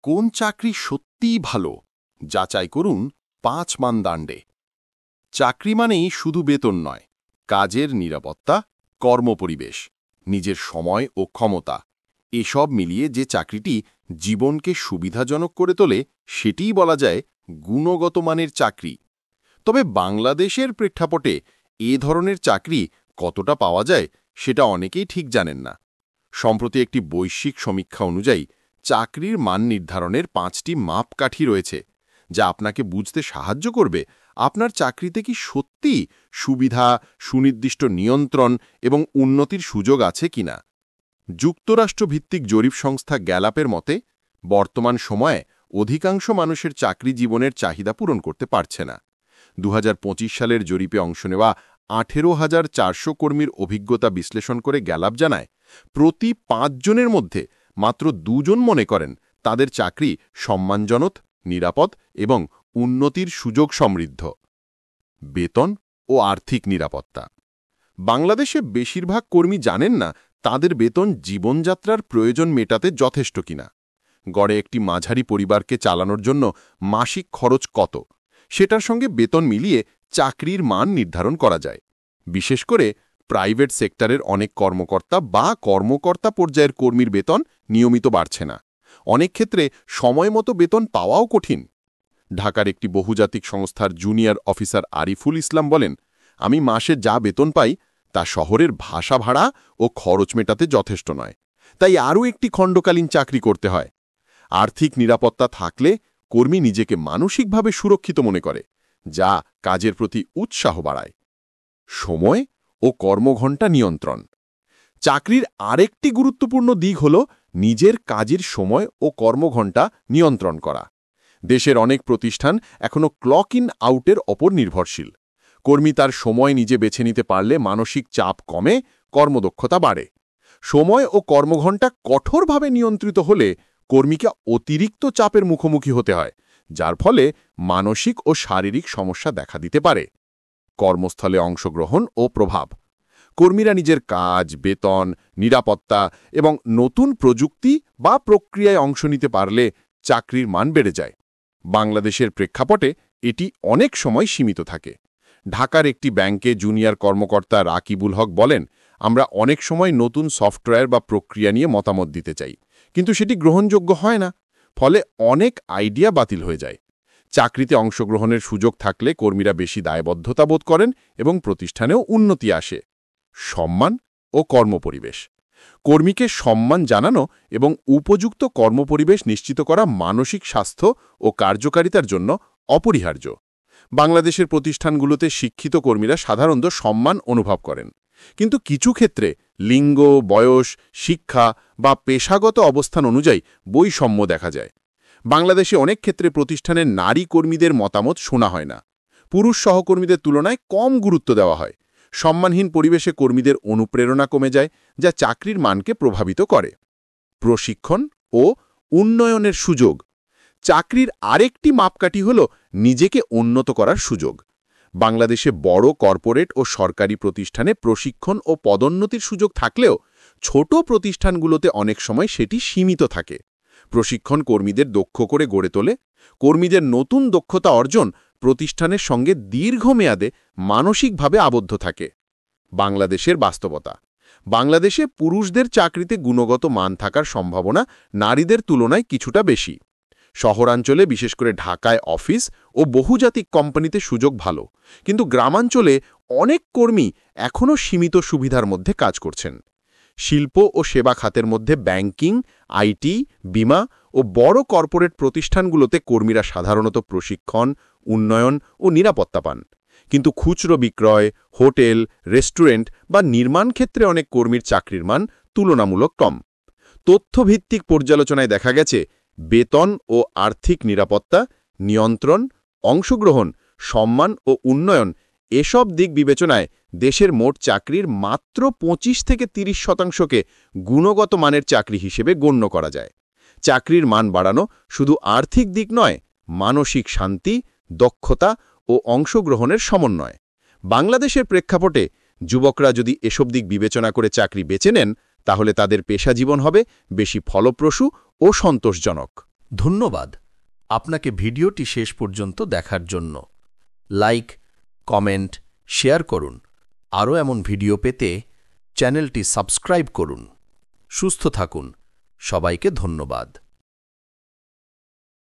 কোন চাকরি সত্যিই ভালো যাচাই করুন ৫ মানদণ্ডে। চাকরি মানেই শুধু বেতন নয়, কাজের নিরাপত্তা, কর্মপরিবেশ, নিজের সময় ও ক্ষমতা এসব মিলিয়ে যে চাকরিটি জীবনকে সুবিধাজনক করে তোলে সেটিই বলা যায় গুণগত মানের চাকরি। তবে বাংলাদেশের প্রেক্ষাপটে এ ধরনের চাকরি কতটা পাওয়া যায় সেটা অনেকেই ঠিক জানেন না। সম্প্রতি একটি বৈশ্বিক সমীক্ষা অনুযায়ী চাকরির মান নির্ধারণের ৫টি মাপকাঠি রয়েছে, যা আপনাকে বুঝতে সাহায্য করবে আপনার চাকরিতে কি সত্যি সুবিধা, সুনির্দিষ্ট নিয়ন্ত্রণ এবং উন্নতির সুযোগ আছে কিনা। যুক্তরাষ্ট্রভিত্তিক জরিপ সংস্থা গ্যালাপের মতে বর্তমান সময়ে অধিকাংশ মানুষের চাকরি জীবনের চাহিদা পূরণ করতে পারছে না। ২০২৫ সালের জরিপে অংশ নেওয়া ১৮,৪০০ কর্মীর অভিজ্ঞতা বিশ্লেষণ করে গ্যালাপ জানায়, প্রতি ৫ জনের মধ্যে মাত্র ২ জন মনে করেন তাদের চাকরি সম্মানজনক, নিরাপদ এবং উন্নতির সুযোগ সমৃদ্ধ। বেতন ও আর্থিক নিরাপত্তা। বাংলাদেশে বেশিরভাগ কর্মী জানেন না তাদের বেতন জীবনযাত্রার প্রয়োজন মেটাতে যথেষ্ট কিনা। গড়ে একটি মাঝারি পরিবারকে চালানোর জন্য মাসিক খরচ কত, সেটার সঙ্গে বেতন মিলিয়ে চাকরির মান নির্ধারণ করা যায়। বিশেষ করে প্রাইভেট সেক্টরের অনেক কর্মকর্তা পর্যায়ের কর্মীর বেতন নিয়মিত বাড়ছে না। অনেক ক্ষেত্রে সময়মতো বেতন পাওয়াও কঠিন। ঢাকার একটি বহুজাতিক সংস্থার জুনিয়র অফিসার আরিফুল ইসলাম বলেন, আমি মাসে যা বেতন পাই তা শহরের ভাষা ভাড়া ও খরচ মেটাতে যথেষ্ট নয়, তাই আরও একটি খণ্ডকালীন চাকরি করতে হয়। আর্থিক নিরাপত্তা থাকলে কর্মী নিজেকে মানসিকভাবে সুরক্ষিত মনে করে, যা কাজের প্রতি উৎসাহ বাড়ায়। সময় ও কর্মঘণ্টা নিয়ন্ত্রণ। চাকরির আরেকটি গুরুত্বপূর্ণ দিক হল নিজের কাজের সময় ও কর্মঘণ্টা নিয়ন্ত্রণ করা। দেশের অনেক প্রতিষ্ঠান এখনও ক্লক ইন আউটের ওপর নির্ভরশীল। কর্মী তার সময় নিজে বেছে নিতে পারলে মানসিক চাপ কমে, কর্মদক্ষতা বাড়ে। সময় ও কর্মঘণ্টা কঠোরভাবে নিয়ন্ত্রিত হলে কর্মীকে অতিরিক্ত চাপের মুখোমুখি হতে হয়, যার ফলে মানসিক ও শারীরিক সমস্যা দেখা দিতে পারে। কর্মস্থলে অংশগ্রহণ ও প্রভাব। কর্মীরা নিজের কাজ, বেতন, নিরাপত্তা এবং নতুন প্রযুক্তি বা প্রক্রিয়ায় অংশ নিতে পারলে চাকরির মান বেড়ে যায়। বাংলাদেশের প্রেক্ষাপটে এটি অনেক সময় সীমিত থাকে। ঢাকার একটি ব্যাংকে জুনিয়র কর্মকর্তা রাকিবুল হক বলেন, আমরা অনেক সময় নতুন সফটওয়্যার বা প্রক্রিয়া নিয়ে মতামত দিতে চাই, কিন্তু সেটি গ্রহণযোগ্য হয় না, ফলে অনেক আইডিয়া বাতিল হয়ে যায়। চাকরিতে অংশগ্রহণের সুযোগ থাকলে কর্মীরা বেশি দায়বদ্ধতা বোধ করেন এবং প্রতিষ্ঠানেও উন্নতি আসে। সম্মান ও কর্মপরিবেশ। কর্মীকে সম্মান জানানো এবং উপযুক্ত কর্মপরিবেশ নিশ্চিত করা মানসিক স্বাস্থ্য ও কার্যকারিতার জন্য অপরিহার্য। বাংলাদেশের প্রতিষ্ঠানগুলোতে শিক্ষিত কর্মীরা সাধারণত সম্মান অনুভব করেন, কিন্তু কিছু ক্ষেত্রে লিঙ্গ, বয়স, শিক্ষা বা পেশাগত অবস্থান অনুযায়ী বৈষম্য দেখা যায়। বাংলাদেশে অনেক ক্ষেত্রে প্রতিষ্ঠানের নারী কর্মীদের মতামত শোনা হয় না। পুরুষ সহকর্মীদের তুলনায় কম গুরুত্ব দেওয়া হয়। সম্মানহীন পরিবেশে কর্মীদের অনুপ্রেরণা কমে যায়, যা চাকরির মানকে প্রভাবিত করে। প্রশিক্ষণ ও উন্নয়নের সুযোগ। চাকরির আরেকটি মাপকাঠি হল নিজেকে উন্নত করার সুযোগ। বাংলাদেশে বড় কর্পোরেট ও সরকারি প্রতিষ্ঠানে প্রশিক্ষণ ও পদোন্নতির সুযোগ থাকলেও ছোট প্রতিষ্ঠানগুলোতে অনেক সময় সেটি সীমিত থাকে। প্রশিক্ষণ কর্মীদের দক্ষ করে গড়ে তোলে। কর্মীদের নতুন দক্ষতা অর্জন প্রতিষ্ঠানের সঙ্গে দীর্ঘমেয়াদে মানসিকভাবে আবদ্ধ থাকে। বাংলাদেশের বাস্তবতা। বাংলাদেশে পুরুষদের চাকরিতে গুণগত মান থাকার সম্ভাবনা নারীদের তুলনায় কিছুটা বেশি। শহরাঞ্চলে, বিশেষ করে ঢাকায় অফিস ও বহুজাতিক কোম্পানিতে সুযোগ ভালো, কিন্তু গ্রামাঞ্চলে অনেক কর্মী এখনও সীমিত সুবিধার মধ্যে কাজ করছেন। শিল্প ও সেবা খাতের মধ্যে ব্যাংকিং, আইটি, বিমা ও বড় কর্পোরেট প্রতিষ্ঠানগুলোতে কর্মীরা সাধারণত প্রশিক্ষণ, উন্নয়ন ও নিরাপত্তা পান, কিন্তু খুচরো বিক্রয়, হোটেল, রেস্টুরেন্ট বা নির্মাণ ক্ষেত্রে অনেক কর্মীর চাকরির মান তুলনামূলক কম। তথ্যভিত্তিক পর্যালোচনায় দেখা গেছে বেতন ও আর্থিক নিরাপত্তা, নিয়ন্ত্রণ, অংশগ্রহণ, সম্মান ও উন্নয়ন এসব দিক বিবেচনায় দেশের মোট চাকরির মাত্র ২৫ থেকে ৩০% গুণগত মানের চাকরি হিসেবে গণ্য করা যায়। চাকরির মান বাড়ানো শুধু আর্থিক দিক নয়, মানসিক শান্তি, দক্ষতা ও অংশগ্রহণের সমন্বয়। বাংলাদেশের প্রেক্ষাপটে যুবকরা যদি এসব দিক বিবেচনা করে চাকরি বেছে নেন, তাহলে তাদের পেশা জীবন হবে বেশি ফলপ্রসূ ও সন্তোষজনক। ধন্যবাদ আপনাকে ভিডিওটি শেষ পর্যন্ত দেখার জন্য। লাইক, কমেন্ট, শেয়ার করুন। আরও এমন ভিডিও পেতে চ্যানেলটি সাবস্ক্রাইব করুন। সুস্থ থাকুন। সবাইকে ধন্যবাদ।